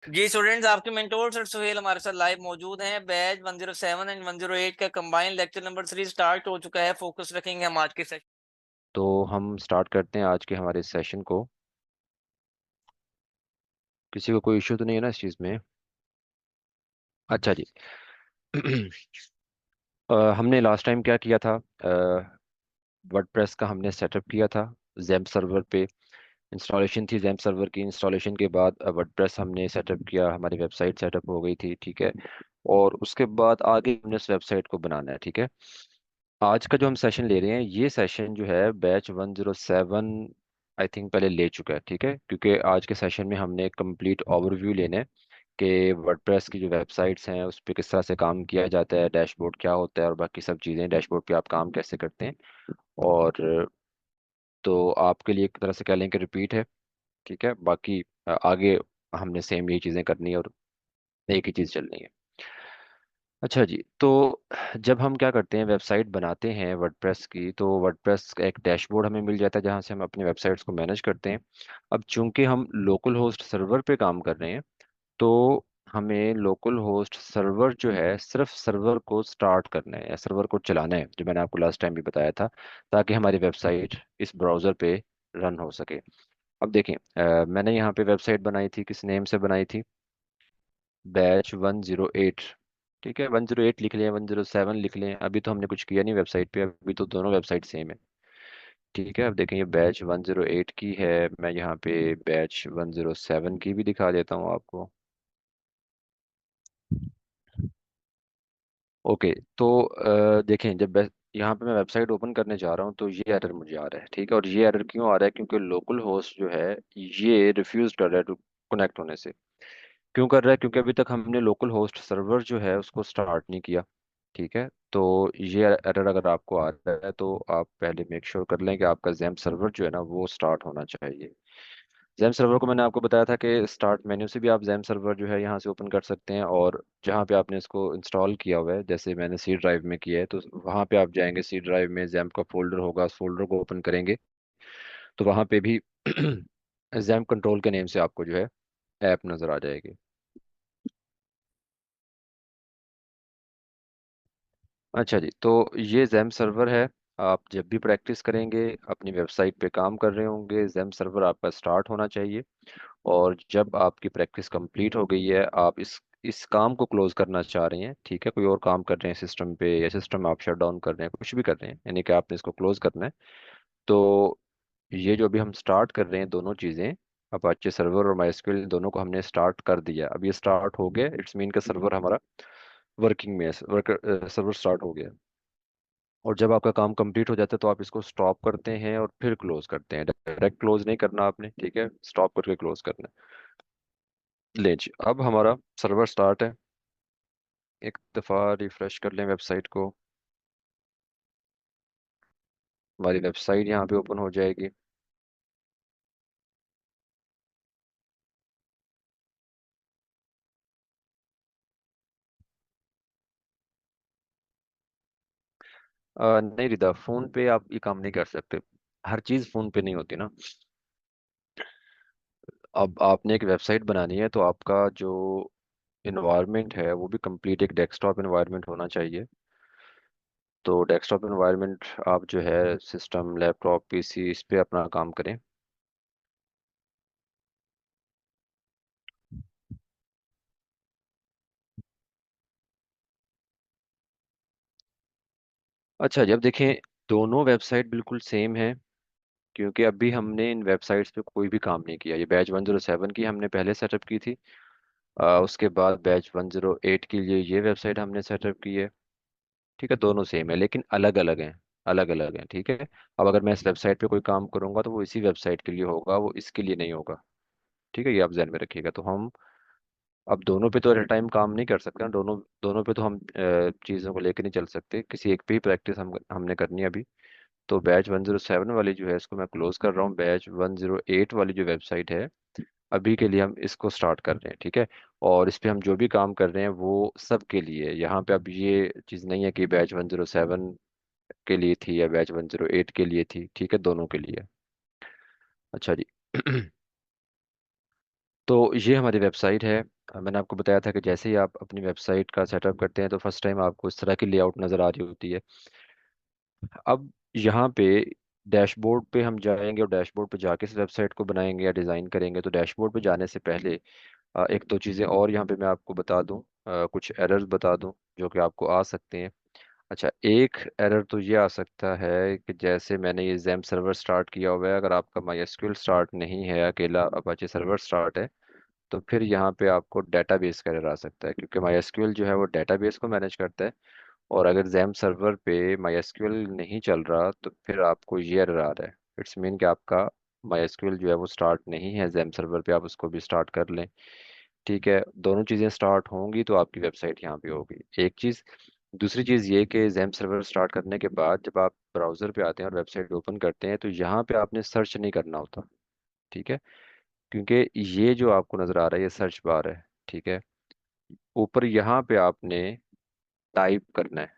जी students, आपके mentors और सुहेल हमारे साथ लाइव मौजूद हैं। बैच 107 एंड 108 का कंबाइंड लेक्चर नंबर 3 स्टार्ट हो चुका है। फोकस रखेंगे हम आज के सेशन। तो हम स्टार्ट करते हैं आज के हमारे सेशन को। किसी को कोई इश्यू तो नहीं है ना इस चीज़ में? अच्छा जी। हमने लास्ट टाइम क्या किया था? वर्डप्रेस का हमने सेटअप किया था ज़ैम्प सर्वर पे। इंस्टॉलेशन थी ज़ैम्प सर्वर की। इंस्टॉलेशन के बाद वर्डप्रेस हमने सेटअप किया, हमारी वेबसाइट सेटअप हो गई थी, ठीक है। और उसके बाद आगे हमने उस वेबसाइट को बनाना है, ठीक है। आज का जो हम सेशन ले रहे हैं, ये सेशन जो है बैच 107 आई थिंक पहले ले चुका है, ठीक है। क्योंकि आज के सेशन में हमने कंप्लीट ओवरव्यू लेना है कि वर्डप्रेस की जो वेबसाइट्स हैं उस पर किस तरह से काम किया जाता है, डैशबोर्ड क्या होता है और बाकी सब चीज़ें, डैशबोर्ड पे आप काम कैसे करते हैं। और तो आपके लिए एक तरह से कह लें कि रिपीट है, ठीक है। बाकी आगे हमने सेम यही चीज़ें करनी है और एक ही चीज़ चलनी है। अच्छा जी। तो जब हम क्या करते हैं, वेबसाइट बनाते हैं वर्डप्रेस की, तो वर्डप्रेस का एक डैशबोर्ड हमें मिल जाता है जहाँ से हम अपनी वेबसाइट्स को मैनेज करते हैं। अब चूंकि हम लोकल होस्ट सर्वर पे काम कर रहे हैं, तो हमें लोकल होस्ट सर्वर जो है सिर्फ सर्वर को स्टार्ट करना है या सर्वर को चलाना है, जो मैंने आपको लास्ट टाइम भी बताया था, ताकि हमारी वेबसाइट इस ब्राउज़र पे रन हो सके। अब देखें, मैंने यहाँ पे वेबसाइट बनाई थी, किस नेम से बनाई थी? बैच 108, ठीक है। 108 लिख लें, 107 लिख लें, अभी तो हमने कुछ किया नहीं वेबसाइट पे, अभी तो दोनों वेबसाइट सेम है, ठीक है। अब देखें, ये बैच 108 की है। मैं यहाँ पे बैच 107 की भी दिखा देता हूँ आपको। ओके। तो देखें, जब यहाँ पे मैं वेबसाइट ओपन करने जा रहा हूँ तो ये एरर मुझे आ रहा है, ठीक है। और ये एरर क्यों आ रहा है? क्योंकि लोकल होस्ट जो है ये रिफ्यूज कर रहा है टू कनेक्ट होने से। क्यों कर रहा है? क्योंकि अभी तक हमने लोकल होस्ट सर्वर जो है उसको स्टार्ट नहीं किया, ठीक है। तो ये एरर अगर आपको आ रहा है तो आप पहले मेक श्योर कर लें कि आपका जैम्प सर्वर जो है ना वो स्टार्ट होना चाहिए। जैम्प सर्वर को मैंने आपको बताया था कि स्टार्ट मेन्यू से भी आप जैम्प सर्वर जो है यहाँ से ओपन कर सकते हैं, और जहाँ पे आपने इसको इंस्टॉल किया हुआ है, जैसे मैंने सी ड्राइव में किया है, तो वहाँ पे आप जाएंगे, सी ड्राइव में जैम्प का फोल्डर होगा, उस फोल्डर को ओपन करेंगे तो वहाँ पे भी जैम्प कंट्रोल के नेम से आपको जो है ऐप नज़र आ जाएगी। अच्छा जी। तो ये जैम सर्वर है। आप जब भी प्रैक्टिस करेंगे, अपनी वेबसाइट पे काम कर रहे होंगे, जैम सर्वर आपका स्टार्ट होना चाहिए। और जब आपकी प्रैक्टिस कंप्लीट हो गई है, आप इस काम को क्लोज करना चाह रहे हैं, ठीक है, कोई और काम कर रहे हैं सिस्टम पे या सिस्टम आप शट डाउन कर रहे हैं, कुछ भी कर रहे हैं, यानी कि आपने इसको क्लोज करना है। तो ये जो अभी हम स्टार्ट कर रहे हैं, दोनों चीज़ें, अपाचे सर्वर और माइस्क्वेल दोनों को हमने स्टार्ट कर दिया। अब ये स्टार्ट हो गया, इट्स मीन का सर्वर हमारा वर्किंग में है, सर्वर स्टार्ट हो गया। और जब आपका काम कंप्लीट हो जाता है तो आप इसको स्टॉप करते हैं और फिर क्लोज करते हैं। डायरेक्ट क्लोज नहीं करना आपने, ठीक है, स्टॉप करके क्लोज करना है। ले जी, अब हमारा सर्वर स्टार्ट है। एक दफ़ा रिफ्रेश कर लें वेबसाइट को, हमारी वेबसाइट यहाँ पे ओपन हो जाएगी। नहीं रिदा, फ़ोन पे आप ये काम नहीं कर सकते, हर चीज़ फ़ोन पे नहीं होती ना। अब आपने एक वेबसाइट बनानी है तो आपका जो इन्वायरमेंट है वो भी कंप्लीट एक डेस्कटॉप इन्वायरमेंट होना चाहिए। तो डेस्कटॉप इन्वायरमेंट आप जो है सिस्टम, लैपटॉप, पीसी, इस पे अपना काम करें। अच्छा, जब देखें, दोनों वेबसाइट बिल्कुल सेम है, क्योंकि अभी हमने इन वेबसाइट्स पे कोई भी काम नहीं किया। ये बैच 107 की हमने पहले सेटअप की थी, उसके बाद बैच 108 के लिए ये वेबसाइट हमने सेटअप की है, ठीक है। दोनों सेम है लेकिन अलग अलग हैं, अलग अलग हैं, ठीक है। अब अगर मैं इस वेबसाइट पे कोई काम करूंगा तो वो इसी वेबसाइट के लिए होगा, वो इसके लिए नहीं होगा, ठीक है। ये आप ध्यान में रखिएगा। तो हम अब दोनों पे तो एट टाइम काम नहीं कर सकते ना, दोनों दोनों पे तो हम चीज़ों को लेकर नहीं चल सकते, किसी एक पे ही प्रैक्टिस हमने करनी है अभी। तो बैच 107 वाली जो है इसको मैं क्लोज कर रहा हूँ। बैच 108 वाली जो वेबसाइट है, अभी के लिए हम इसको स्टार्ट कर रहे हैं, ठीक है। और इस पे हम जो भी काम कर रहे हैं वो सब के लिए, यहाँ पे अब ये चीज़ नहीं है कि बैच 107 के लिए थी या बैच 108 के लिए थी, ठीक है, दोनों के लिए। अच्छा जी। तो ये हमारी वेबसाइट है। मैंने आपको बताया था कि जैसे ही आप अपनी वेबसाइट का सेटअप करते हैं तो फर्स्ट टाइम आपको इस तरह की लेआउट नज़र आ रही होती है। अब यहाँ पे डैशबोर्ड पे हम जाएंगे और डैशबोर्ड पे जाके इस वेबसाइट को बनाएंगे या डिज़ाइन करेंगे। तो डैशबोर्ड पे जाने से पहले एक दो चीज़ें और यहाँ पे मैं आपको बता दूँ, कुछ एरर्स बता दूँ जो कि आपको आ सकते हैं। अच्छा, एक एरर तो ये आ सकता है कि जैसे मैंने ये जैम सर्वर स्टार्ट किया हुआ है, अगर आपका माई स्टार्ट नहीं है, अकेला अपाचे सर्वर स्टार्ट है, तो फिर यहाँ पे आपको डेटाबेस का एरर आ सकता है, क्योंकि माई जो है वो डेटाबेस को मैनेज करता है। और अगर जैम सर्वर पे माई नहीं चल रहा तो फिर आपको ये एरर आ रहा है। इट्स मीन कि आपका माई जो है वो स्टार्ट नहीं है जैम सर्वर पे, आप उसको भी स्टार्ट कर लें। ठीक है, दोनों चीज़ें स्टार्ट होंगी तो आपकी वेबसाइट यहाँ पे होगी, एक चीज़। दूसरी चीज़ ये कि जैम सर्वर स्टार्ट करने के बाद जब आप ब्राउज़र पे आते हैं और वेबसाइट ओपन करते हैं तो यहाँ पे आपने सर्च नहीं करना होता। ठीक है, क्योंकि ये जो आपको नज़र आ रहा है ये सर्च बार है। ठीक है, ऊपर यहाँ पे आपने टाइप करना है,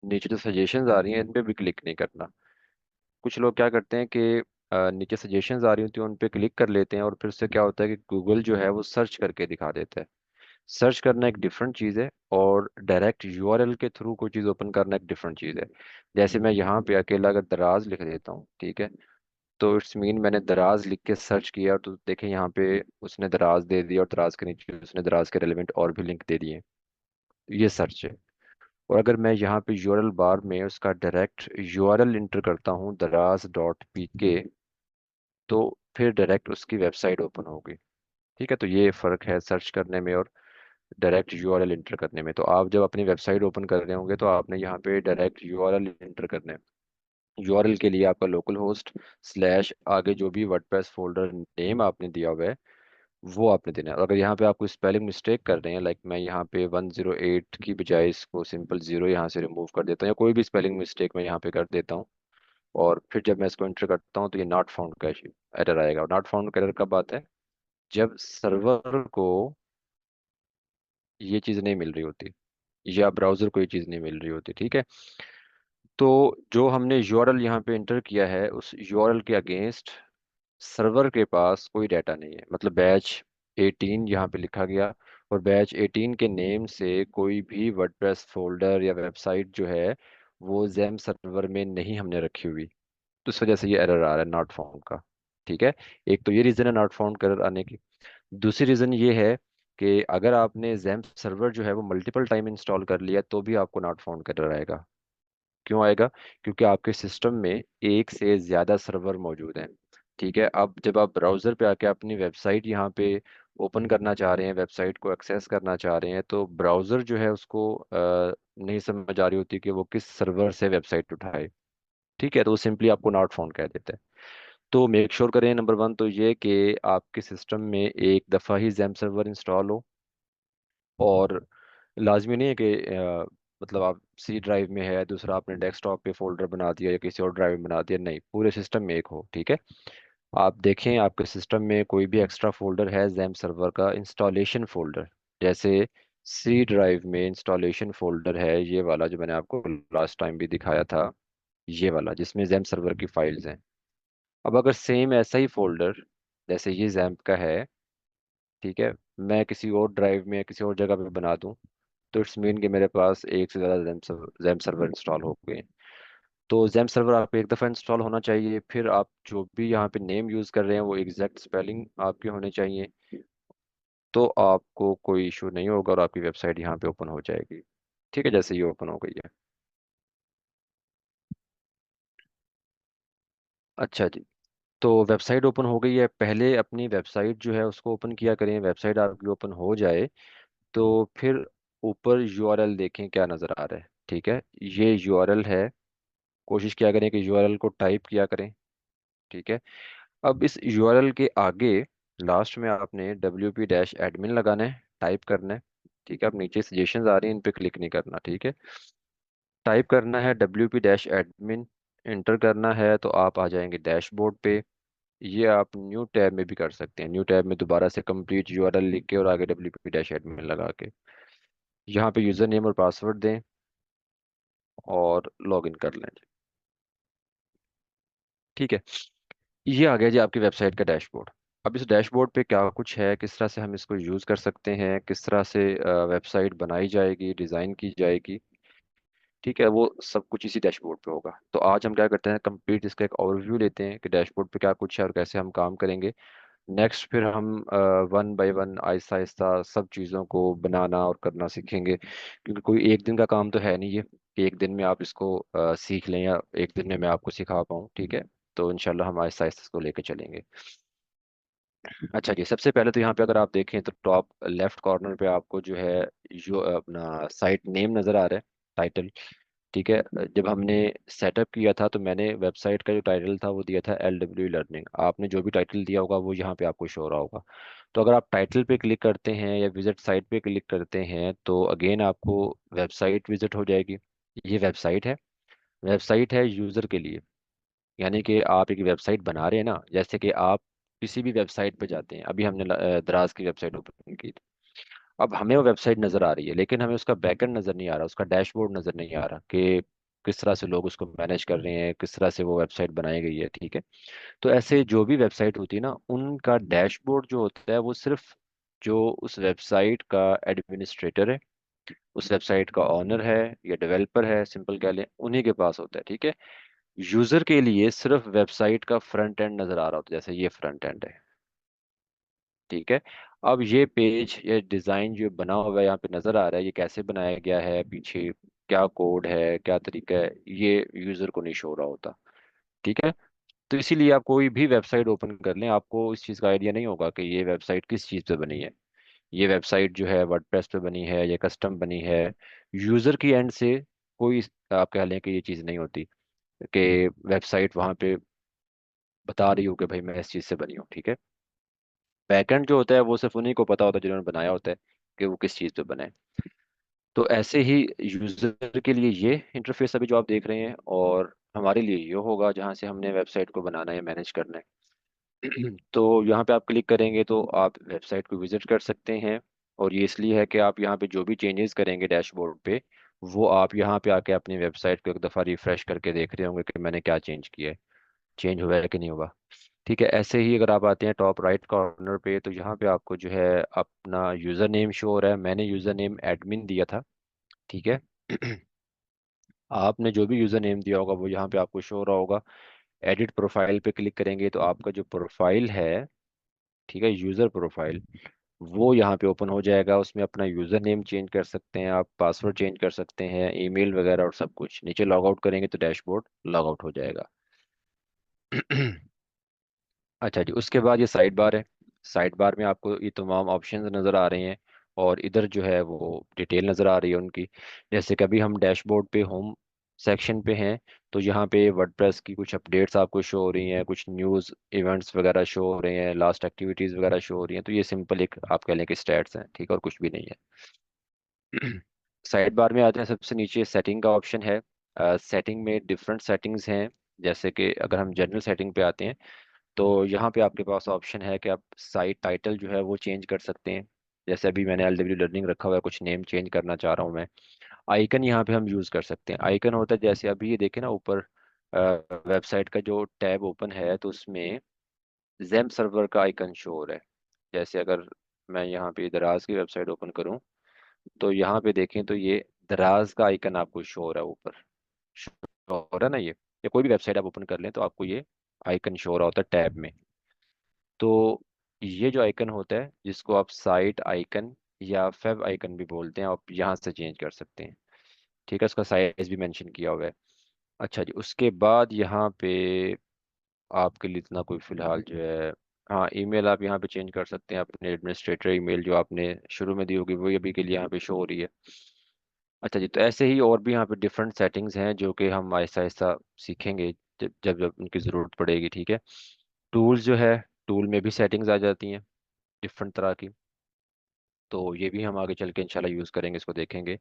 नीचे जो सजेशंस आ रही हैं इन पे भी क्लिक नहीं करना। कुछ लोग क्या करते हैं कि नीचे सजेशंस आ रही होती हैं उन पे क्लिक कर लेते हैं और फिर उससे क्या होता है कि गूगल जो है वो सर्च करके दिखा देता है। सर्च करना एक डिफरेंट चीज़ है और डायरेक्ट यूआरएल के थ्रू कोई चीज़ ओपन करना एक डिफरेंट चीज़ है। जैसे मैं यहाँ पे अकेला अगर दराज लिख देता हूँ, ठीक है, तो इट्स मीन मैंने दराज लिख के सर्च किया तो देखें यहाँ पे उसने दराज दे दिया और दराज के नीचे उसने दराज के रेलिवेंट और भी लिंक दे दिए। ये सर्च है। और अगर मैं यहाँ पे यूआरएल बार में उसका डायरेक्ट यूआरएल इंटर करता हूँ दराज डॉट पी के, तो फिर डायरेक्ट उसकी वेबसाइट ओपन होगी। ठीक है, तो ये फ़र्क है सर्च करने में और डायरेक्ट यूआरएल इंटर करने में। तो आप जब अपनी वेबसाइट ओपन कर रहे होंगे तो आपने यहाँ पे डायरेक्ट यूआरएल इंटर करना है। यूआरएल के लिए आपका लोकल होस्ट स्लैश आगे जो भी वर्डप्रेस फोल्डर नेम आपने दिया हुआ है वो आपने देना है। और अगर यहाँ पे आप कोई स्पेलिंग मिस्टेक कर रहे हैं, लाइक मैं यहाँ पे 108 की बजाय इसको सिंपल जीरो यहाँ से रिमूव कर देता हूँ, या कोई भी स्पेलिंग मिस्टेक मैं यहाँ पे कर देता हूँ, और फिर जब मैं इसको इंटर करता हूँ तो ये नॉट फाउंड का एरर आएगा। और नॉट फाउंड का एरर कब आता है? जब सर्वर को ये चीज़ नहीं मिल रही होती या ब्राउजर को ये चीज़ नहीं मिल रही होती। ठीक है, तो जो हमने यूआरएल यहाँ पे इंटर किया है उस यूआरएल के अगेंस्ट सर्वर के पास कोई डाटा नहीं है। मतलब बैच 18 यहाँ पे लिखा गया और बैच 18 के नेम से कोई भी वर्डप्रेस फोल्डर या वेबसाइट जो है वो जेम सर्वर में नहीं हमने रखी हुई, तो इस वजह से ये एरर आ रहा है नॉट फाउंड का। ठीक है, एक तो ये रीज़न है नॉट फाउंड का एरर आने की। दूसरी रीज़न ये है कि अगर आपने जेम सर्वर जो है वो मल्टीपल टाइम इंस्टॉल कर लिया तो भी आपको नॉट फाउंड का एरर आएगा। क्यों आएगा? क्योंकि आपके सिस्टम में एक से ज़्यादा सर्वर मौजूद हैं। ठीक है, अब जब आप ब्राउज़र पे आके अपनी वेबसाइट यहाँ पे ओपन करना चाह रहे हैं, वेबसाइट को एक्सेस करना चाह रहे हैं, तो ब्राउज़र जो है उसको नहीं समझ आ रही होती कि वो किस सर्वर से वेबसाइट उठाए। ठीक है, तो वो सिंपली आपको नॉट फाउंड कह देता है। तो मेक श्योर करें, नंबर वन तो ये कि आपके सिस्टम में एक दफ़ा ही जैम सर्वर इंस्टॉल हो। और लाजमी नहीं है कि मतलब आप सी ड्राइव में है, दूसरा आपने डेस्कटॉप पे फोल्डर बना दिया या किसी और ड्राइव में बना दिया, नहीं, पूरे सिस्टम में एक हो। ठीक है, आप देखें आपके सिस्टम में कोई भी एक्स्ट्रा फोल्डर है जैम सर्वर का इंस्टॉलेशन फोल्डर, जैसे सी ड्राइव में इंस्टॉलेशन फोल्डर है ये वाला जो मैंने आपको लास्ट टाइम भी दिखाया था, ये वाला जिसमें जैम सर्वर की फाइल्स हैं। अब अगर सेम ऐसा ही फोल्डर जैसे ये जैम्प का है, ठीक है, मैं किसी और ड्राइव में या किसी और जगह पे बना दूं, तो इट्स मीन कि मेरे पास एक से ज़्यादा जैम सर्वर इंस्टॉल हो गए हैं। तो जैम सर्वर आपको एक दफ़ा इंस्टॉल होना चाहिए, फिर आप जो भी यहाँ पे नेम यूज़ कर रहे हैं वो एग्जैक्ट स्पेलिंग आपके होने चाहिए, तो आपको कोई इशू नहीं होगा और आपकी वेबसाइट यहाँ पे ओपन हो जाएगी। ठीक है, जैसे ये ओपन हो गई है। अच्छा जी, तो वेबसाइट ओपन हो गई है, पहले अपनी वेबसाइट जो है उसको ओपन किया करें। वेबसाइट आपकी ओपन हो जाए तो फिर ऊपर यूआरएल देखें क्या नज़र आ रहा है। ठीक है, ये यूआरएल है, कोशिश किया करें कि यूआरएल को टाइप किया करें। ठीक है, अब इस यूआरएल के आगे लास्ट में आपने wp-admin लगाना है, टाइप करना है। ठीक है, अब नीचे सजेशंस आ रही हैं इन पे क्लिक नहीं करना। ठीक है, टाइप करना है wp-admin, इंटर करना है तो आप आ जाएंगे डैशबोर्ड पे। ये आप न्यू टैब में भी कर सकते हैं, न्यू टैब में दोबारा से कंप्लीट यूआरएल लिख के और आगे wp-admin लगा के यहाँ पे यूज़र नेम और पासवर्ड दें और लॉग इन कर लें। ठीक है, ये आ गया जी आपकी वेबसाइट का डैशबोर्ड। अब इस डैशबोर्ड पे क्या कुछ है, किस तरह से हम इसको यूज़ कर सकते हैं, किस तरह से वेबसाइट बनाई जाएगी, डिज़ाइन की जाएगी, ठीक है, वो सब कुछ इसी डैशबोर्ड पे होगा। तो आज हम क्या करते हैं, कंप्लीट इसका एक ओवरव्यू लेते हैं कि डैशबोर्ड पे क्या कुछ है और कैसे हम काम करेंगे। नेक्स्ट फिर हम one by one Aahista Aahista सब चीज़ों को बनाना और करना सीखेंगे, क्योंकि कोई एक दिन का काम तो है नहीं ये कि एक दिन में आप इसको सीख लें या एक दिन में मैं आपको सिखा पाऊँ, ठीक है। तो इंशाल्लाह हम आहिस्ता आहिस्ता इसको लेके चलेंगे। अच्छा जी, सबसे पहले तो यहाँ पे अगर आप देखें तो टॉप लेफ्ट कॉर्नर पे आपको जो है जो अपना साइट नेम नज़र आ रहा है, टाइटल, ठीक है। जब हमने सेटअप किया था तो मैंने वेबसाइट का जो टाइटल था वो दिया था LW लर्निंग। आपने जो भी टाइटल दिया होगा वो यहाँ पे आपको शो हो रहा होगा। तो अगर आप टाइटल पे क्लिक करते हैं या विजिट साइट पे क्लिक करते हैं तो अगेन आपको वेबसाइट विजिट हो जाएगी। ये वेबसाइट है यूज़र के लिए, यानी कि आप एक वेबसाइट बना रहे हैं ना, जैसे कि आप किसी भी वेबसाइट पे जाते हैं। अभी हमने दराज की वेबसाइट ओपन की, अब हमें वो वेबसाइट नज़र आ रही है लेकिन हमें उसका बैकएंड नज़र नहीं आ रहा, उसका डैशबोर्ड नज़र नहीं आ रहा कि किस तरह से लोग उसको मैनेज कर रहे हैं, किस तरह से वो वेबसाइट बनाई गई है, ठीक है। तो ऐसे जो भी वेबसाइट होती है ना, उनका डैशबोर्ड जो होता है वो सिर्फ जो उस वेबसाइट का एडमिनिस्ट्रेटर है, उस वेबसाइट का ऑनर है या डेवलपर है, सिंपल कह लें, उन्हीं के पास होता है, ठीक है। यूजर के लिए सिर्फ वेबसाइट का फ्रंट एंड नजर आ रहा होता है, जैसे ये फ्रंट एंड है, ठीक है। अब ये पेज ये डिज़ाइन जो बना हुआ है यहाँ पे नज़र आ रहा है, ये कैसे बनाया गया है, पीछे क्या कोड है, क्या तरीका है, ये यूज़र को नहीं शो रहा होता, ठीक है। तो इसीलिए आप कोई भी वेबसाइट ओपन कर लें, आपको इस चीज़ का आइडिया नहीं होगा कि ये वेबसाइट किस चीज़ पे बनी है। ये वेबसाइट जो है वर्डप्रेस पे बनी है या कस्टम बनी है, यूज़र की एंड से कोई, आप कह लें कि ये चीज़ नहीं होती कि वेबसाइट वहाँ पे बता रही हो कि भाई मैं इस चीज़ से बनी हूँ, ठीक है। बैकएंड जो होता है वो सिर्फ उन्हीं को पता होता है जिन्होंने बनाया होता है कि वो किस चीज़ पे बना है। तो ऐसे ही यूज़र के लिए ये इंटरफेस अभी जो आप देख रहे हैं, और हमारे लिए ये होगा जहाँ से हमने वेबसाइट को बनाना है, मैनेज करना है। तो यहाँ पे आप क्लिक करेंगे तो आप वेबसाइट को विजिट कर सकते हैं। और ये इसलिए है कि आप यहाँ पे जो भी चेंजेस करेंगे डैशबोर्ड पे, वो आप यहाँ पे आके अपनी वेबसाइट को एक दफ़ा रिफ्रेश करके देख रहे होंगे कि मैंने क्या चेंज किया है, चेंज हुआ है कि नहीं हुआ, ठीक है। ऐसे ही अगर आप आते हैं टॉप राइट कॉर्नर पे तो यहाँ पे आपको जो है अपना यूज़र नेम शो हो रहा है। मैंने यूज़र नेम एडमिन दिया था, ठीक है। आपने जो भी यूज़र नेम दिया होगा वो यहाँ पे आपको शो हो रहा होगा। एडिट प्रोफाइल पे क्लिक करेंगे तो आपका जो प्रोफाइल है, ठीक है, यूज़र प्रोफाइल, वो यहाँ पे ओपन हो जाएगा। उसमें अपना यूज़र नेम चेंज कर सकते हैं आप, पासवर्ड चेंज कर सकते हैं, ईमेल वगैरह और सब कुछ। नीचे लॉग आउट करेंगे तो डैशबोर्ड लॉग आउट हो जाएगा। अच्छा जी, उसके बाद ये साइड बार है। साइड बार में आपको ये तमाम ऑप्शंस नज़र आ रहे हैं और इधर जो है वो डिटेल नज़र आ रही है उनकी। जैसे कि अभी हम डैशबोर्ड पे होम सेक्शन पे हैं, तो यहाँ पे वर्डप्रेस की कुछ अपडेट्स आपको शो हो रही हैं, कुछ न्यूज़ इवेंट्स वगैरह शो हो रहे हैं, लास्ट एक्टिविटीज़ वगैरह शो हो रही हैं। तो ये सिंपल एक आप कह लें कि स्टैट्स हैं, ठीक है, और कुछ भी नहीं है। साइड बार में आते हैं, सबसे नीचे सेटिंग का ऑप्शन है। सेटिंग में डिफरेंट सेटिंग्स हैं। जैसे कि अगर हम जनरल सेटिंग पे आते हैं तो यहाँ पे आपके पास ऑप्शन है कि आप साइट टाइटल जो है वो चेंज कर सकते हैं। जैसे अभी मैंने LW लर्निंग रखा हुआ है, कुछ नेम चेंज करना चाह रहा हूँ मैं। आइकन यहाँ पे हम यूज़ कर सकते हैं। आइकन होता है, जैसे अभी ये देखें ना ऊपर वेबसाइट का जो टैब ओपन है तो उसमें जेम सर्वर का आइकन शो हो रहा है। जैसे अगर मैं यहाँ पे दराज की वेबसाइट ओपन करूँ तो यहाँ पे देखें तो ये दराज का आइकन आपको शो हो रहा है ऊपर, शो हो रहा है ना ये, या कोई भी वेबसाइट आप ओपन कर लें तो आपको ये आइकन शो हो रहा होता है टैब में। तो ये जो आइकन होता है जिसको आप साइट आइकन या फेब आइकन भी बोलते हैं, आप यहाँ से चेंज कर सकते हैं, ठीक है। उसका साइज भी मेंशन किया हुआ है। अच्छा जी, उसके बाद यहाँ पे आपके लिए इतना कोई फिलहाल जो है, हाँ, ईमेल आप यहाँ पे चेंज कर सकते हैं। अपने एडमिनिस्ट्रेटर ईमेल जो आपने शुरू में दी होगी वही अभी के लिए यहाँ पे शो हो रही है। अच्छा जी, तो ऐसे ही और भी यहाँ पे डिफरेंट सेटिंग्स हैं जो कि हम आहिस्ता आहिस्ता सीखेंगे जब जब जब उनकी ज़रूरत पड़ेगी, ठीक है। टूल्स जो है, टूल में भी सेटिंग्स आ जाती हैं डिफरेंट तरह की। तो ये भी हम आगे चल के इंशाल्लाह यूज़ करेंगे, इसको देखेंगे।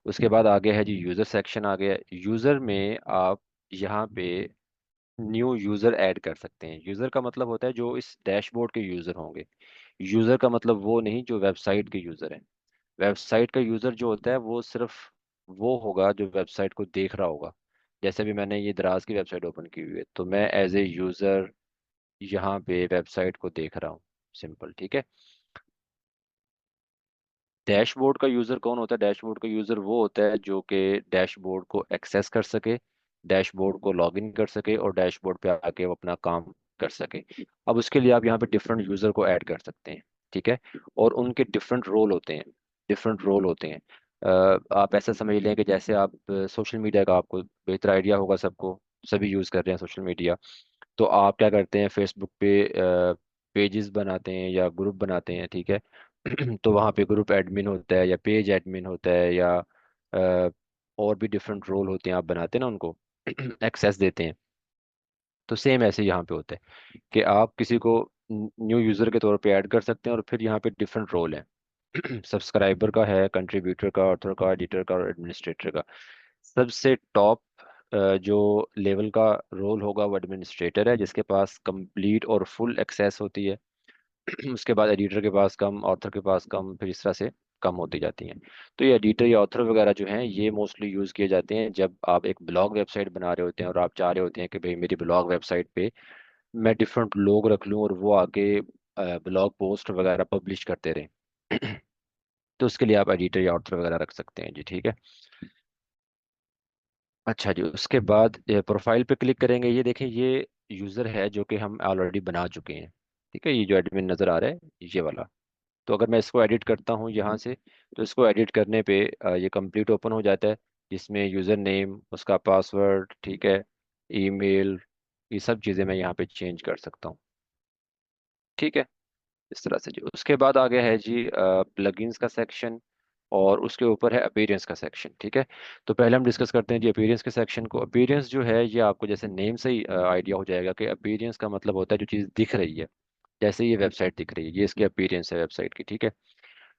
उसके बाद आगे है जी यूज़र सेक्शन आ गया। यूज़र में आप यहाँ पे न्यू यूज़र ऐड कर सकते हैं। यूज़र का मतलब होता है जो इस डैशबोर्ड के यूज़र होंगे। यूज़र का मतलब वो नहीं जो वेबसाइट के यूज़र हैं। वेबसाइट का यूज़र जो होता है वो सिर्फ वो होगा जो वेबसाइट को देख रहा होगा। जैसे भी मैंने ये दराज की वेबसाइट ओपन की हुई है तो मैं एज ए यूज़र यहाँ पे वेबसाइट को देख रहा हूँ, सिंपल, ठीक है। डैशबोर्ड का यूज़र कौन होता है? डैशबोर्ड का यूज़र वो होता है जो कि डैशबोर्ड को एक्सेस कर सके, डैशबोर्ड को लॉगिन कर सके और डैशबोर्ड पे आके वो अपना काम कर सके। अब उसके लिए आप यहाँ पे डिफरेंट यूज़र को ऐड कर सकते हैं, ठीक है। और उनके डिफरेंट रोल होते हैं, डिफरेंट रोल होते हैं। आप ऐसा समझ लें कि जैसे आप सोशल मीडिया का आपको बेहतर आइडिया होगा, सबको, सभी यूज़ कर रहे हैं सोशल मीडिया। तो आप क्या करते हैं, फेसबुक पे पेजेस बनाते हैं या ग्रुप बनाते हैं, ठीक है। तो वहाँ पे ग्रुप एडमिन होता है या पेज एडमिन होता है या अ, और भी डिफरेंट रोल होते हैं, आप बनाते हैं ना उनको, एक्सेस देते हैं। तो सेम ऐसे यहाँ पे होता है कि आप किसी को न्यू यूज़र के तौर पे ऐड कर सकते हैं और फिर यहाँ पे डिफरेंट रोल है। सब्सक्राइबर का है, कंट्रीब्यूटर का, ऑथर का, एडिटर का और एडमिनिस्ट्रेटर का। सबसे टॉप जो लेवल का रोल होगा वो एडमिनिस्ट्रेटर है, जिसके पास कंप्लीट और फुल एक्सेस होती है। उसके बाद एडिटर के पास कम, ऑथर के पास कम, फिर इस तरह से कम होती जाती हैं। तो ये एडिटर या ऑथर वगैरह जो हैं ये मोस्टली यूज़ किए जाते हैं जब आप एक ब्लॉग वेबसाइट बना रहे होते हैं और आप चाह रहे होते हैं कि भाई मेरी ब्लॉग वेबसाइट पे मैं डिफरेंट लोग रख लूँ और वो आके ब्लॉग पोस्ट वगैरह पब्लिश करते रहें। तो उसके लिए आप एडिटर या ऑथर वगैरह रख सकते हैं जी, ठीक है। अच्छा जी, उसके बाद प्रोफाइल पे क्लिक करेंगे। ये देखें, ये यूज़र है जो कि हम ऑलरेडी बना चुके हैं, ठीक है। ये जो एडमिन नज़र आ रहा है, ये वाला। तो अगर मैं इसको एडिट करता हूँ यहाँ से, तो इसको एडिट करने पे ये कंप्लीट ओपन हो जाता है, जिसमें यूज़र नेम, उसका पासवर्ड, ठीक है, ईमेल, ये सब चीज़ें मैं यहाँ पे चेंज कर सकता हूँ, ठीक है। इस तरह से जी, उसके बाद आ गया है जी प्लगइन्स का सेक्शन और उसके ऊपर है अपीयरेंस का सेक्शन, ठीक है। तो पहले हम डिस्कस करते हैं जी अपीयरेंस के सेक्शन को। अपीयरेंस जो है ये आपको जैसे नेम से ही आइडिया हो जाएगा कि अपीयरेंस का मतलब होता है जो चीज़ दिख रही है। जैसे ये वेबसाइट दिख रही है, ये इसकी अपीयरेंस है वेबसाइट की, ठीक है।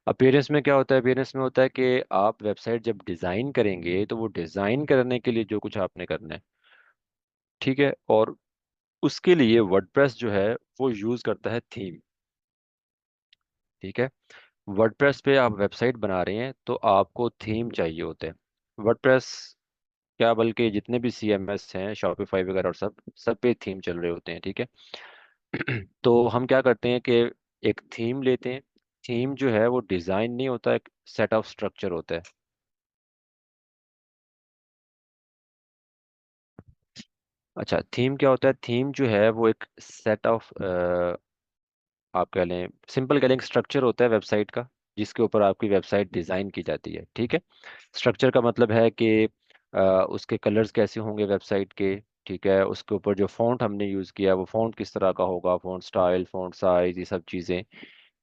अपीयरेंस में क्या होता है? अपीयरेंस में होता है कि आप वेबसाइट जब डिज़ाइन करेंगे तो वो डिज़ाइन करने के लिए जो कुछ आपने करना है, ठीक है। और उसके लिए वर्डप्रेस जो है वो यूज़ करता है थीम, ठीक है। वर्डप्रेस पे आप वेबसाइट बना रहे हैं तो आपको थीम चाहिए होते हैं। वर्डप्रेस क्या, बल्कि जितने भी CMS हैं, शॉपिफाई वगैरह और सब सब पे थीम चल रहे होते हैं, ठीक है। तो हम क्या करते हैं कि एक थीम लेते हैं। थीम जो है वो डिज़ाइन नहीं होता, एक सेट ऑफ स्ट्रक्चर होता है। अच्छा, थीम क्या होता है? थीम जो है वो एक सेट ऑफ, आप कह लें, सिंपल कह लें, स्ट्रक्चर होता है वेबसाइट का, जिसके ऊपर आपकी वेबसाइट डिज़ाइन की जाती है, ठीक है। स्ट्रक्चर का मतलब है कि उसके कलर्स कैसे होंगे वेबसाइट के, ठीक है। उसके ऊपर जो फ़ॉन्ट हमने यूज़ किया है वो फ़ॉन्ट किस तरह का होगा, फ़ॉन्ट स्टाइल, फ़ॉन्ट साइज़, ये सब चीज़ें,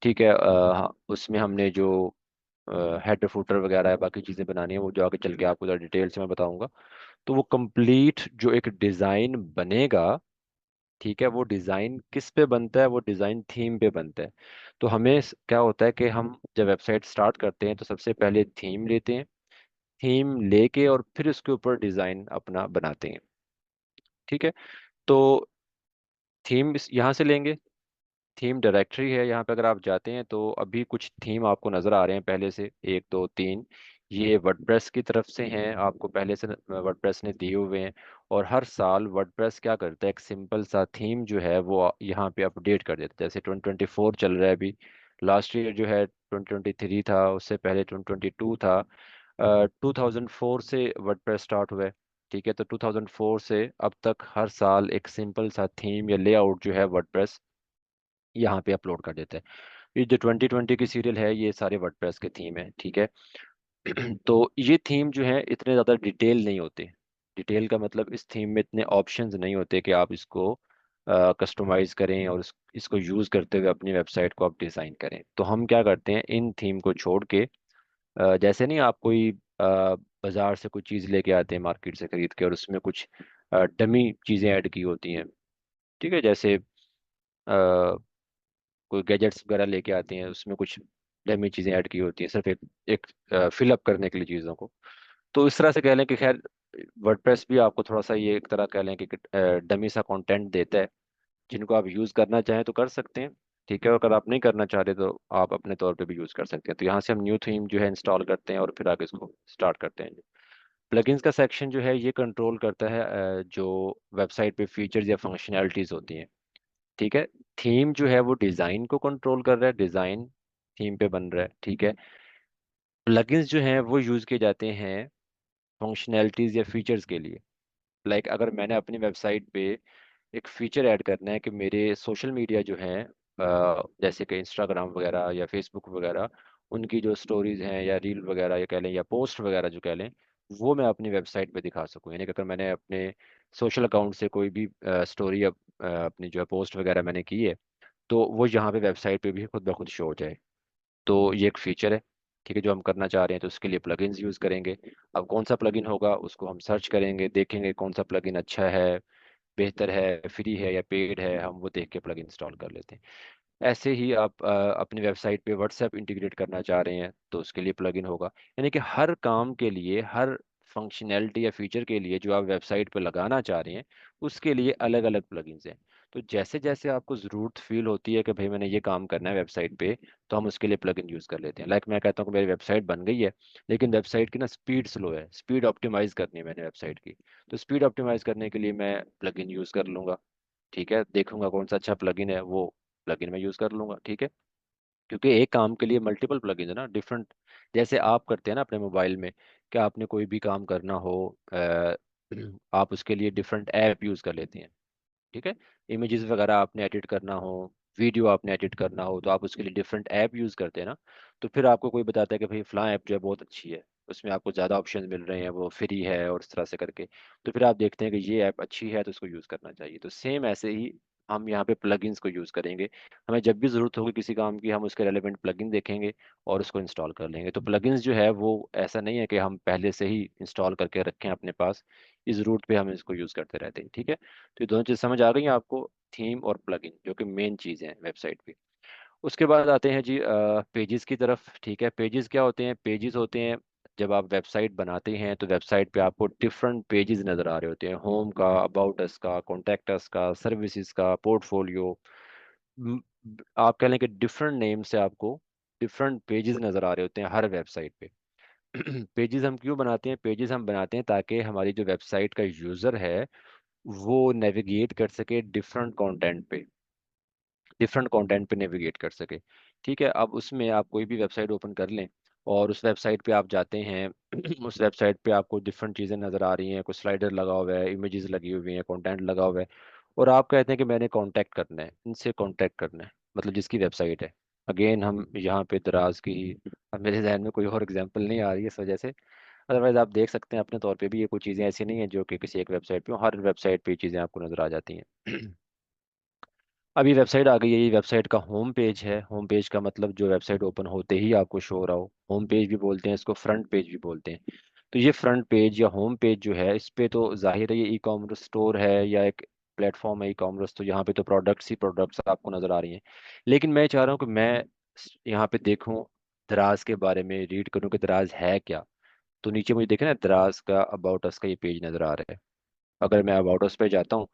ठीक है। उसमें हमने जो हेडर फुटर वगैरह है, बाकी चीज़ें बनानी है, वो जो आगे चल के आपको ज़रा डिटेल से मैं बताऊंगा। तो वो कंप्लीट जो एक डिज़ाइन बनेगा, ठीक है, वो डिज़ाइन किस पे बनता है? वो डिज़ाइन थीम पे बनता है। तो हमें क्या होता है कि हम जब वेबसाइट स्टार्ट करते हैं तो सबसे पहले थीम लेते हैं। थीम लेके और फिर उसके ऊपर डिज़ाइन अपना बनाते हैं, ठीक है। तो थीम यहाँ से लेंगे। थीम डायरेक्टरी है, यहाँ पे अगर आप जाते हैं तो अभी कुछ थीम आपको नज़र आ रहे हैं पहले से, एक दो तीन। ये वर्डप्रेस की तरफ से हैं, आपको पहले से वर्डप्रेस ने दिए हुए हैं। और हर साल वर्डप्रेस क्या करता है, एक सिंपल सा थीम जो है वो यहाँ पे अपडेट कर देता है। जैसे 2024 चल रहा है अभी, लास्ट ईयर जो है 2023 था, उससे पहले 2022 था। 2004 से वर्डप्रेस स्टार्ट हुआ है, ठीक है। तो 2004 से अब तक हर साल एक सिंपल सा थीम या लेआउट जो है वर्डप्रेस यहाँ पे अपलोड कर देते हैं। ये जो 2020 की सीरियल है ये सारे वर्डप्रेस के थीम है, ठीक है। तो ये थीम जो है इतने ज़्यादा डिटेल नहीं होते। डिटेल का मतलब इस थीम में इतने ऑप्शंस नहीं होते कि आप इसको कस्टमाइज करें और इसको यूज़ करते हुए अपनी वेबसाइट को आप डिज़ाइन करें। तो हम क्या करते हैं, इन थीम को छोड़ के जैसे नहीं, आप कोई बाजार से कोई चीज़ लेके आते हैं मार्केट से खरीद के और उसमें कुछ डमी चीज़ें ऐड की होती हैं, ठीक है। जैसे कोई गैजेट्स वगैरह लेके आते हैं, उसमें कुछ डमी चीज़ें ऐड की होती हैं सिर्फ एक फिलअप करने के लिए चीज़ों को। तो इस तरह से कह लें कि खैर वर्डप्रेस भी आपको थोड़ा सा ये एक तरह कह लें कि डमी सा कंटेंट देता है। जिनको आप यूज़ करना चाहें तो कर सकते हैं, ठीक है। और अगर आप नहीं करना चाह रहे तो आप अपने तौर पे भी यूज़ कर सकते हैं। तो यहाँ से हम न्यू थीम जो है इंस्टॉल करते हैं और फिर आगे इसको स्टार्ट करते हैं। प्लगइन्स का सेक्शन जो है ये कंट्रोल करता है जो वेबसाइट पे फीचर्स या फंक्शनैलिटीज़ होती हैं, ठीक है। थीम जो है वो डिज़ाइन को कंट्रोल कर रहा है, डिज़ाइन थीम पे बन रहा है, ठीक है। प्लगइन्स जो हैं वो यूज़ किए जाते हैं फंक्शनैलिटीज़ या फीचर्स के लिए। लाइक अगर मैंने अपनी वेबसाइट पे एक फीचर ऐड करना है कि मेरे सोशल मीडिया जो हैं, जैसे कि इंस्टाग्राम वगैरह या फेसबुक वगैरह, उनकी जो स्टोरीज हैं या रील वगैरह या कह लें या पोस्ट वगैरह जो कह लें, वो मैं अपनी वेबसाइट पे दिखा सकूं। यानी कि अगर मैंने अपने सोशल अकाउंट से कोई भी स्टोरी अपनी जो है पोस्ट वगैरह मैंने की है, तो वो यहाँ पे वेबसाइट पे भी खुद ब खुद शो हो जाए। तो ये एक फीचर है, ठीक है, जो हम करना चाह रहे हैं। तो उसके लिए प्लगइन्स यूज़ करेंगे। अब कौन सा प्लगइन होगा उसको हम सर्च करेंगे, देखेंगे कौन सा प्लगइन अच्छा है, बेहतर है, फ्री है या पेड है, हम वो देख के प्लग इंस्टॉल कर लेते हैं। ऐसे ही आप अपनी वेबसाइट पे व्हाट्सएप इंटीग्रेट करना चाह रहे हैं तो उसके लिए प्लगइन होगा। यानी कि हर काम के लिए, हर फंक्शनैलिटी या फीचर के लिए जो आप वेबसाइट पे लगाना चाह रहे हैं, उसके लिए अलग अलग प्लगइन्स हैं। तो जैसे जैसे आपको ज़रूरत फील होती है कि भाई मैंने ये काम करना है वेबसाइट पे, तो हम उसके लिए प्लगइन यूज़ कर लेते हैं। लाइक मैं कहता हूँ कि मेरी वेबसाइट बन गई है, लेकिन वेबसाइट की ना स्पीड स्लो है, स्पीड ऑप्टिमाइज़ करनी है मैंने वेबसाइट की। तो स्पीड ऑप्टिमाइज़ करने के लिए मैं प्लगइन यूज़ कर लूँगा। ठीक है, देखूंगा कौन सा अच्छा प्लगइन है, वो प्लगइन मैं यूज़ कर लूँगा। ठीक है, क्योंकि एक काम के लिए मल्टीपल प्लगइन है ना, डिफरेंट। जैसे आप करते हैं ना अपने मोबाइल में, कि आपने कोई भी काम करना हो, आप उसके लिए डिफरेंट ऐप यूज़ कर लेते हैं। ठीक है, इमेजेस वगैरह आपने एडिट करना हो, वीडियो आपने एडिट करना हो, तो आप उसके लिए डिफरेंट ऐप यूज़ करते हैं ना। तो फिर आपको कोई बताता है कि भाई फ़लाँ ऐप जो है बहुत अच्छी है, उसमें आपको ज़्यादा ऑप्शन मिल रहे हैं, वो फ्री है और इस तरह से करके। तो फिर आप देखते हैं कि ये ऐप अच्छी है तो उसको यूज़ करना चाहिए। तो सेम ऐसे ही हम यहाँ पे प्लगइन्स को यूज़ करेंगे। हमें जब भी ज़रूरत होगी किसी काम की, हम उसके रेलेवेंट प्लगइन देखेंगे और उसको इंस्टॉल कर लेंगे। तो प्लगइन्स जो है वो ऐसा नहीं है कि हम पहले से ही इंस्टॉल करके रखें अपने पास, इस ज़रूरत पे हम इसको यूज़ करते रहते हैं। ठीक है, तो ये दोनों चीज़ समझ आ गई हैं आपको, थीम और प्लगइन जो कि मेन चीज़ है वेबसाइट पे। उसके बाद आते हैं जी पेजेस की तरफ। ठीक है, पेजेस क्या होते हैं? पेजेस होते हैं, जब आप वेबसाइट बनाते हैं तो वेबसाइट पे आपको डिफरेंट पेजेस नज़र आ रहे होते हैं, होम का, अबाउट अस का, कॉन्टैक्ट अस का, सर्विसेज का, पोर्टफोलियो। आप कह लें कि डिफरेंट नेम से आपको डिफरेंट पेजेस नज़र आ रहे होते हैं हर वेबसाइट पे। पेजेस हम क्यों बनाते हैं? पेजेस हम बनाते हैं ताकि हमारी जो वेबसाइट का यूज़र है वो नेविगेट कर सके डिफरेंट कंटेंट पे नेविगेट कर सके। ठीक है, अब उसमें आप कोई भी वेबसाइट ओपन कर लें और उस वेबसाइट पे आप जाते हैं, उस वेबसाइट पे आपको डिफरेंट चीज़ें नज़र आ रही हैं, कुछ स्लाइडर लगा हुआ है, इमेजेस लगी हुई हैं, कंटेंट लगा हुआ है, और आप कहते हैं कि मैंने कांटेक्ट करना है, इनसे कांटेक्ट करना है, मतलब जिसकी वेबसाइट है। अगेन हम यहाँ पे दराज की, अब मेरे जहन में कोई और एग्जांपल नहीं आ रही है इस वजह से। अदरवाइज आप देख सकते हैं अपने तौर पे भी, ये कोई चीज़ें ऐसी नहीं है जो कि किसी एक वेबसाइट पे हो, हर वेबसाइट पे ये चीज़ें आपको नज़र आ जाती हैं। अब ये वेबसाइट आ गई है, ये वेबसाइट का होम पेज है। होम पेज का मतलब जो वेबसाइट ओपन होते ही आपको शो हो रहा हो, होम पेज भी बोलते हैं इसको, फ्रंट पेज भी बोलते हैं। तो ये फ्रंट पेज या होम पेज जो है, इस पे तो जाहिर है ये ई कॉमर्स स्टोर है या एक प्लेटफॉर्म है ई कॉमर्स, तो यहाँ पे तो प्रोडक्ट्स ही प्रोडक्ट्स आपको नज़र आ रही हैं। लेकिन मैं चाह रहा हूँ कि मैं यहाँ पे देखूँ, दराज के बारे में रीड करूँ कि दराज है क्या। तो नीचे मुझे देखे ना, दराज का अबाउट अस का ये पेज नज़र आ रहा है। अगर मैं अबाउट अस पे जाता हूँ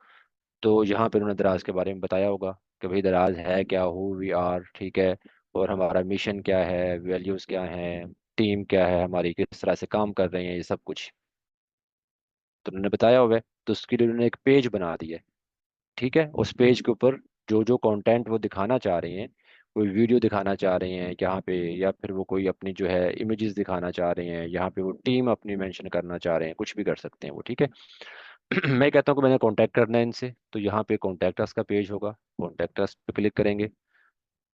तो यहाँ पे उन्होंने दराज के बारे में बताया होगा कि भाई दराज है क्या, हु वी आर, ठीक है, और हमारा मिशन क्या है, वैल्यूज़ क्या हैं, टीम क्या है हमारी, किस तरह से काम कर रहे हैं, ये सब कुछ तो उन्होंने बताया हुआ है। तो उसके लिए उन्होंने एक पेज बना दिया है। ठीक है, उस पेज के ऊपर जो जो कंटेंट वो दिखाना चाह रहे हैं, कोई वीडियो दिखाना चाह रहे हैं यहाँ पे, या फिर वो कोई अपनी जो है इमेजेस दिखाना चाह रहे हैं यहाँ पे, वो टीम अपनी मेंशन करना चाह रहे हैं, कुछ भी कर सकते हैं वो। ठीक है। मैं कहता हूँ कि मैंने कांटेक्ट करना है इनसे, तो यहाँ पे कॉन्टैक्ट अस का पेज होगा, कॉन्टैक्ट अस पे क्लिक करेंगे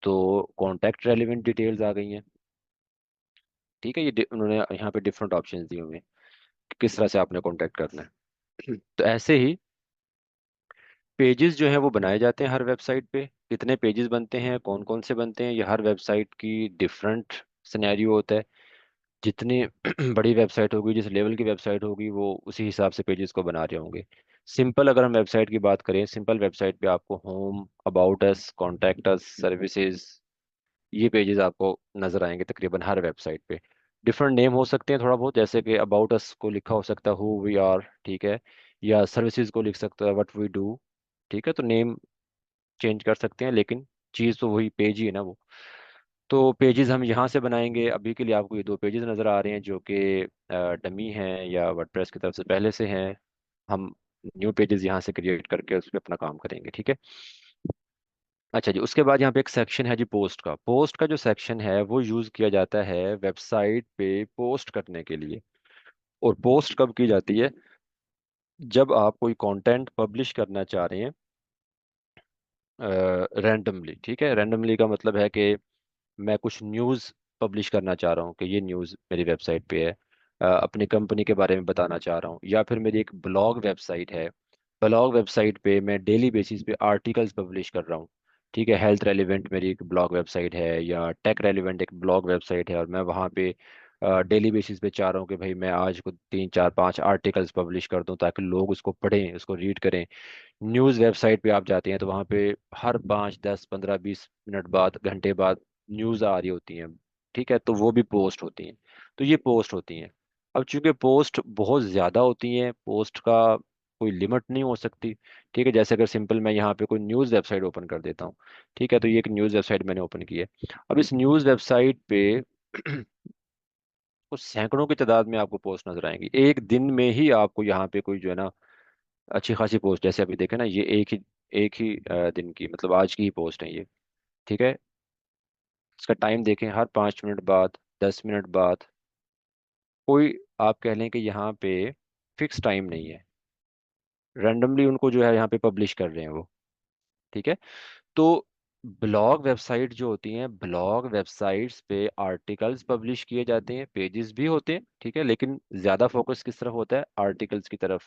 तो कॉन्टैक्ट रेलिवेंट डिटेल्स आ गई हैं। ठीक है, उन्होंने यहाँ पे डिफरेंट ऑप्शंस दिए हुए हैं कि किस तरह से आपने कॉन्टैक्ट करना है। तो ऐसे ही पेजेस जो हैं वो बनाए जाते हैं हर वेबसाइट पे। कितने पेजेस बनते हैं, कौन कौन से बनते हैं, ये हर वेबसाइट की डिफरेंट सिनेरियो होता है। जितनी बड़ी वेबसाइट होगी, जिस लेवल की वेबसाइट होगी, वो उसी हिसाब से पेजेस को बना रहे होंगे। सिंपल अगर हम वेबसाइट की बात करें, सिंपल वेबसाइट पे आपको home, about us, contact us, services, ये पेजेस आपको नजर आएंगे तकरीबन हर वेबसाइट पे। डिफरेंट नेम हो सकते हैं थोड़ा बहुत, जैसे कि अबाउट अस को लिखा हो सकता है हु वी आर, ठीक है, या सर्विसेज को लिख सकता है व्हाट वी डू। ठीक है, तो नेम चेंज कर सकते हैं, लेकिन चीज़ तो वही पेज ही है ना वो। तो पेजेस हम यहाँ से बनाएंगे। अभी के लिए आपको ये दो पेजेस नज़र आ रहे हैं जो कि डमी हैं या वर्डप्रेस की तरफ से पहले से हैं। हम न्यू पेजेस यहाँ से क्रिएट करके उस पर अपना काम करेंगे। ठीक है, अच्छा जी, उसके बाद यहाँ पे एक सेक्शन है जी पोस्ट का। पोस्ट का जो सेक्शन है वो यूज़ किया जाता है वेबसाइट पे पोस्ट करने के लिए। और पोस्ट कब की जाती है? जब आप कोई कंटेंट पब्लिश करना चाह रहे हैं रैंडमली। ठीक है, रैंडमली का मतलब है कि मैं कुछ न्यूज़ पब्लिश करना चाह रहा हूँ कि ये न्यूज़ मेरी वेबसाइट पे है, अपनी कंपनी के बारे में बताना चाह रहा हूँ, या फिर मेरी एक ब्लॉग वेबसाइट है, ब्लॉग वेबसाइट पे मैं डेली बेसिस पे आर्टिकल्स पब्लिश कर रहा हूँ। ठीक है, हेल्थ रेलिवेंट मेरी एक ब्लॉग वेबसाइट है या टेक रेलिवेंट एक ब्लॉग वेबसाइट है, और मैं वहाँ पे डेली बेसिस पे चाह रहा हूँ कि भाई मैं आज को 3 4 5 आर्टिकल्स पब्लिश कर दूँ ताकि लोग उसको पढ़ें, उसको रीड करें। न्यूज़ वेबसाइट पे आप जाते हैं तो वहाँ पे हर 5 10 15 20 मिनट बाद, घंटे बाद न्यूज़ आ रही होती हैं। ठीक है, तो वो भी पोस्ट होती हैं। तो ये पोस्ट होती हैं। अब चूंकि पोस्ट बहुत ज़्यादा होती हैं, पोस्ट का कोई लिमिट नहीं हो सकती। ठीक है, जैसे अगर सिंपल मैं यहाँ पे कोई न्यूज़ वेबसाइट ओपन कर देता हूँ। ठीक है, तो ये एक न्यूज़ वेबसाइट मैंने ओपन की है। अब इस न्यूज़ वेबसाइट पे कुछ सैकड़ों की तादाद में आपको पोस्ट नजर आएंगी एक दिन में ही। आपको यहाँ पे कोई जो है ना अच्छी खासी पोस्ट, जैसे अभी देखे ना, ये एक ही दिन की, मतलब आज की ही पोस्ट है ये। ठीक है, इसका टाइम देखें, हर 5 मिनट बाद, 10 मिनट बाद, कोई आप कह लें कि यहाँ पे फिक्स टाइम नहीं है, रैंडमली उनको जो है यहाँ पे पब्लिश कर रहे हैं वो। ठीक है, तो ब्लॉग वेबसाइट जो होती हैं, ब्लॉग वेबसाइट्स पे आर्टिकल्स पब्लिश किए जाते हैं, पेजेस भी होते हैं। ठीक है, लेकिन ज़्यादा फोकस किस तरफ होता है? आर्टिकल्स की तरफ,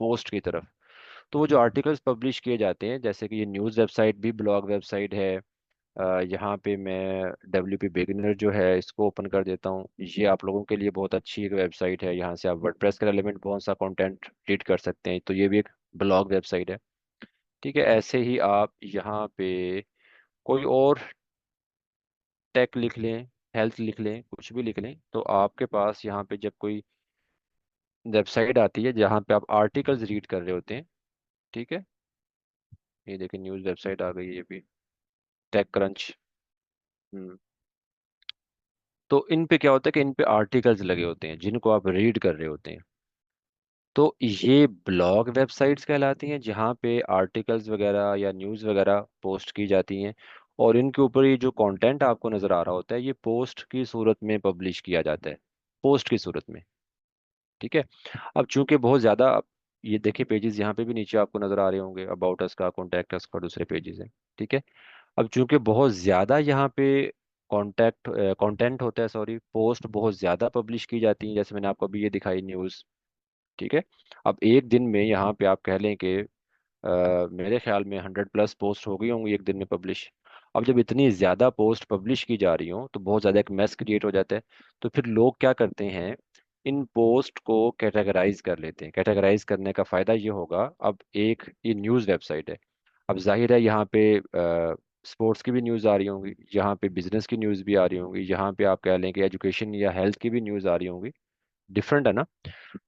पोस्ट की तरफ। तो वो जो आर्टिकल्स पब्लिश किए जाते हैं, जैसे कि ये न्यूज़ वेबसाइट भी ब्लॉग वेबसाइट है। यहाँ पे मैं WP बिगिनर जो है इसको ओपन कर देता हूँ। ये आप लोगों के लिए बहुत अच्छी एक वेबसाइट है, यहाँ से आप वर्डप्रेस के रिलेवेंट बहुत सा कंटेंट रीड कर सकते हैं, तो ये भी एक ब्लॉग वेबसाइट है। ठीक है, ऐसे ही आप यहाँ पे कोई और टेक लिख लें, हेल्थ लिख लें, कुछ भी लिख लें, तो आपके पास यहाँ पे जब कोई वेबसाइट आती है जहाँ पे आप आर्टिकल्स रीड कर रहे होते हैं। ठीक है, ये देखिए न्यूज़ वेबसाइट आ गई है ये भी, टेक क्रंच। तो इन पे क्या होता है कि इन पे आर्टिकल्स लगे होते हैं जिनको आप रीड कर रहे होते हैं। तो ये ब्लॉग वेबसाइट्स कहलाती हैं जहाँ पे आर्टिकल्स वगैरह या न्यूज़ वगैरह पोस्ट की जाती हैं, और इनके ऊपर ये जो कंटेंट आपको नज़र आ रहा होता है ये पोस्ट की सूरत में पब्लिश किया जाता है, पोस्ट की सूरत में। ठीक है, अब चूंकि बहुत ज़्यादा, ये देखिए पेजेस यहाँ पे भी नीचे आपको नज़र आ रहे होंगे, अबाउट अस का, कॉन्टैक्ट अस का, दूसरे पेजेस हैं। ठीक है, अब चूंकि बहुत ज़्यादा यहाँ पे कॉन्टैक्ट कंटेंट होता है, सॉरी, पोस्ट बहुत ज़्यादा पब्लिश की जाती हैं, जैसे मैंने आपको अभी ये दिखाई न्यूज़। ठीक है, अब एक दिन में यहाँ पे आप कह लें कि मेरे ख्याल में 100+ पोस्ट हो गई होंगी एक दिन में पब्लिश। अब जब इतनी ज़्यादा पोस्ट पब्लिश की जा रही हो तो बहुत ज़्यादा एक मैस क्रिएट हो जाता है। तो फिर लोग क्या करते हैं, इन पोस्ट को कैटेगराइज कर लेते हैं। कैटेगराइज करने का फ़ायदा ये होगा, अब एक ये न्यूज़ वेबसाइट है, अब जाहिर है यहाँ पे स्पोर्ट्स की भी न्यूज़ आ रही होंगी, यहाँ पे बिजनेस की न्यूज़ भी आ रही होंगी, यहाँ पे आप कह लें कि एजुकेशन या हेल्थ की भी न्यूज़ आ रही होंगी। डिफरेंट है ना?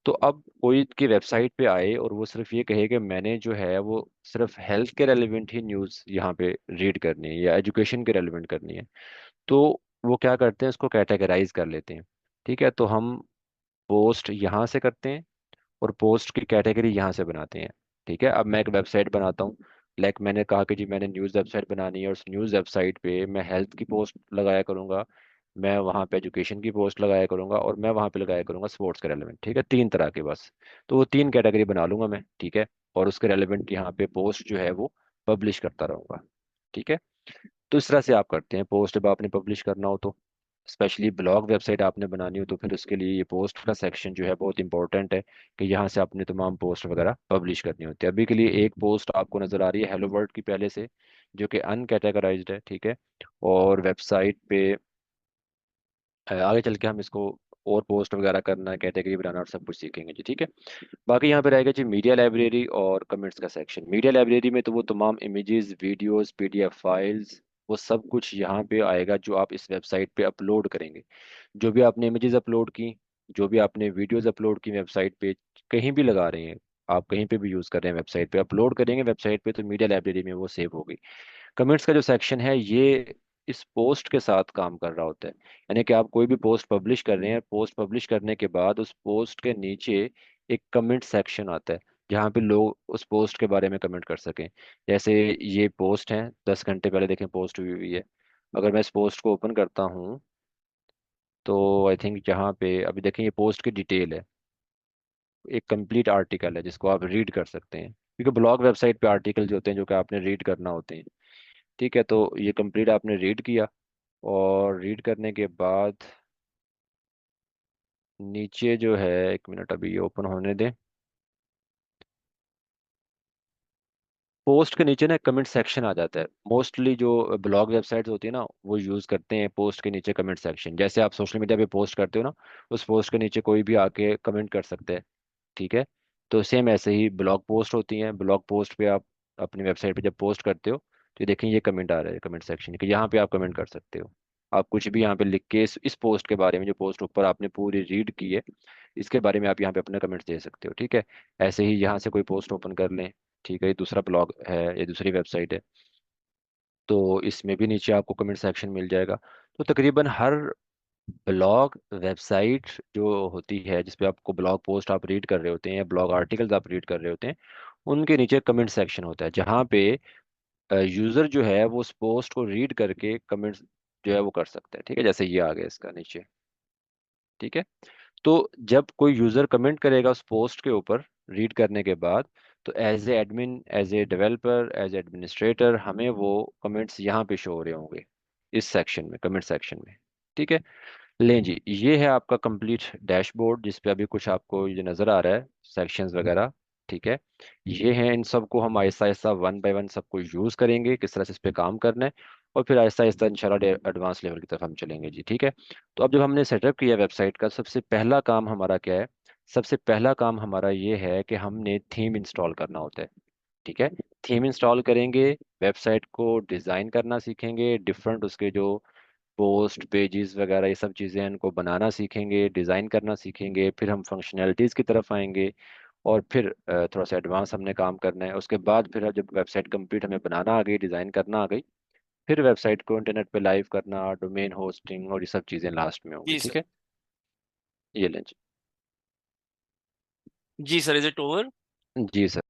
तो अब कोई की वेबसाइट पे आए और वो सिर्फ ये कहे कि मैंने जो है वो सिर्फ हेल्थ के रेलिवेंट ही न्यूज़ यहाँ पे रीड करनी है या एजुकेशन के रेलिवेंट करनी है, तो वो क्या करते हैं, इसको कैटेगराइज कर लेते हैं। ठीक है, तो हम पोस्ट यहाँ से करते हैं और पोस्ट की कैटेगरी यहाँ से बनाते हैं। ठीक है, अब मैं एक वेबसाइट बनाता हूँ, लाइक मैंने कहा कि जी मैंने न्यूज़ वेबसाइट बनानी है और उस न्यूज़ वेबसाइट पे मैं हेल्थ की पोस्ट लगाया करूँगा, मैं वहाँ पे एजुकेशन की पोस्ट लगाया करूँगा, और मैं वहाँ पे लगाया करूँगा स्पोर्ट्स के रेलेवेंट। ठीक है, तीन तरह के बस। तो वो तीन कैटेगरी बना लूंगा मैं। ठीक है, और उसके रेलेवेंट यहाँ पे पोस्ट जो है वो पब्लिश करता रहूँगा। ठीक है, तो इस तरह से आप करते हैं पोस्ट जब आपने पब्लिश करना हो तो। स्पेशली ब्लॉग वेबसाइट आपने बनानी हो तो फिर उसके लिए ये पोस्ट का सेक्शन जो है बहुत इंपॉर्टेंट है कि यहाँ से आपने तमाम पोस्ट वगैरह पब्लिश करनी होती है। अभी के लिए एक पोस्ट आपको नज़र आ रही है हेलो वर्ल्ड की पहले से, जो कि अनकैटेगराइज्ड है। ठीक है, और वेबसाइट पे आगे चल के हम इसको और पोस्ट वगैरह करना, कैटेगरी बनाना और सब कुछ सीखेंगे जी। ठीक है, बाकी यहाँ पे रहेगा जी मीडिया लाइब्रेरी और कमेंट्स का सेक्शन। मीडिया लाइब्रेरी में तो वो तमाम इमेजेस, वीडियोस, PDF फाइल्स, वो सब कुछ यहाँ पे आएगा जो आप इस वेबसाइट पे अपलोड करेंगे। जो भी आपने इमेजेस अपलोड की, जो भी आपने वीडियोस अपलोड की वेबसाइट पे, कहीं भी लगा रहे हैं आप, कहीं पे भी यूज़ कर रहे हैं, वेबसाइट पे अपलोड करेंगे वेबसाइट पे, तो मीडिया लाइब्रेरी में वो सेव होगी। कमेंट्स का जो सेक्शन है ये इस पोस्ट के साथ काम कर रहा होता है। यानी कि आप कोई भी पोस्ट पब्लिश कर रहे हैं, पोस्ट पब्लिश करने के बाद उस पोस्ट के नीचे एक कमेंट सेक्शन आता है, जहाँ पे लोग उस पोस्ट के बारे में कमेंट कर सकें। जैसे ये पोस्ट है, 10 घंटे पहले देखें पोस्ट हुई है। अगर मैं इस पोस्ट को ओपन करता हूँ तो आई थिंक जहाँ पे अभी देखें ये पोस्ट की डिटेल है, एक कंप्लीट आर्टिकल है जिसको आप रीड कर सकते हैं, क्योंकि ब्लॉग वेबसाइट पे आर्टिकल जो होते हैं जो कि आपने रीड करना होते हैं। ठीक है, तो ये कंप्लीट आपने रीड किया, और रीड करने के बाद नीचे जो है, एक मिनट अभी ये ओपन होने दें। पोस्ट के नीचे ना कमेंट सेक्शन आ जाता है। मोस्टली जो ब्लॉग वेबसाइट्स होती है ना वो यूज़ करते हैं पोस्ट के नीचे कमेंट सेक्शन। जैसे आप सोशल मीडिया पे पोस्ट करते हो ना, उस पोस्ट के नीचे कोई भी आके कमेंट कर सकता है। ठीक है, तो सेम ऐसे ही ब्लॉग पोस्ट होती हैं। ब्लॉग पोस्ट पे आप अपनी वेबसाइट पे जब पोस्ट करते हो तो ये देखें, ये कमेंट आ रहा है कमेंट सेक्शन के, यहाँ पे आप कमेंट कर सकते हो। आप कुछ भी यहाँ पे लिख के इस पोस्ट के बारे में, जो पोस्ट ऊपर आपने पूरी रीड की है, इसके बारे में आप यहाँ पे अपने कमेंट्स दे सकते हो। ठीक है, ऐसे ही यहाँ से कोई पोस्ट ओपन कर लें। ठीक है, ये दूसरा ब्लॉग है, ये दूसरी वेबसाइट है, तो इसमें भी नीचे आपको कमेंट सेक्शन मिल जाएगा। तो तकरीबन हर ब्लॉग वेबसाइट जो होती है जिस पे आपको ब्लॉग पोस्ट आप रीड कर रहे होते हैं या ब्लॉग आर्टिकल्स आप रीड कर रहे होते हैं, उनके नीचे कमेंट सेक्शन होता है, जहाँ पे यूज़र जो है वो उस पोस्ट को रीड करके कमेंट्स जो है वो कर सकता है। ठीक है, जैसे ये आ गया इसका नीचे। ठीक है, तो जब कोई यूज़र कमेंट करेगा उस पोस्ट के ऊपर रीड करने के बाद, तो as a admin, as a developer, as administrator हमें वो कमेंट्स यहाँ पे शो हो रहे होंगे, इस सेक्शन में, कमेंट सेक्शन में। ठीक है, लें जी, ये है आपका कंप्लीट डैशबोर्ड जिस पे अभी कुछ आपको ये नज़र आ रहा है, सेक्शंस वगैरह। ठीक है, ये हैं, इन सबको हम Aahista Aahista one by one सबको यूज़ करेंगे, किस तरह से इस पे काम करना है, और फिर आहिस्ता आहिस्ता इंशाल्लाह एडवांस लेवल की तरफ हम चलेंगे जी। ठीक है, तो अब जब हमने सेटअप किया वेबसाइट का, सबसे पहला काम हमारा क्या है? सबसे पहला काम हमारा ये है कि हमने थीम इंस्टॉल करना होता है। ठीक है, थीम इंस्टॉल करेंगे, वेबसाइट को डिज़ाइन करना सीखेंगे, डिफरेंट उसके जो पोस्ट पेजेस वगैरह ये सब चीज़ें हैं इनको बनाना सीखेंगे, डिज़ाइन करना सीखेंगे, फिर हम फंक्शनैलिटीज़ की तरफ आएंगे, और फिर थोड़ा सा एडवांस हमने काम करना है। उसके बाद फिर जब वेबसाइट कंप्लीट हमें बनाना आ गई, डिज़ाइन करना आ गई, फिर वेबसाइट को इंटरनेट पे लाइव करना, डोमेन होस्टिंग और ये सब चीज़ें लास्ट में होंगी। जी ठीक सर। है, ये लें जी सर, इज इट ओवर? जी सर।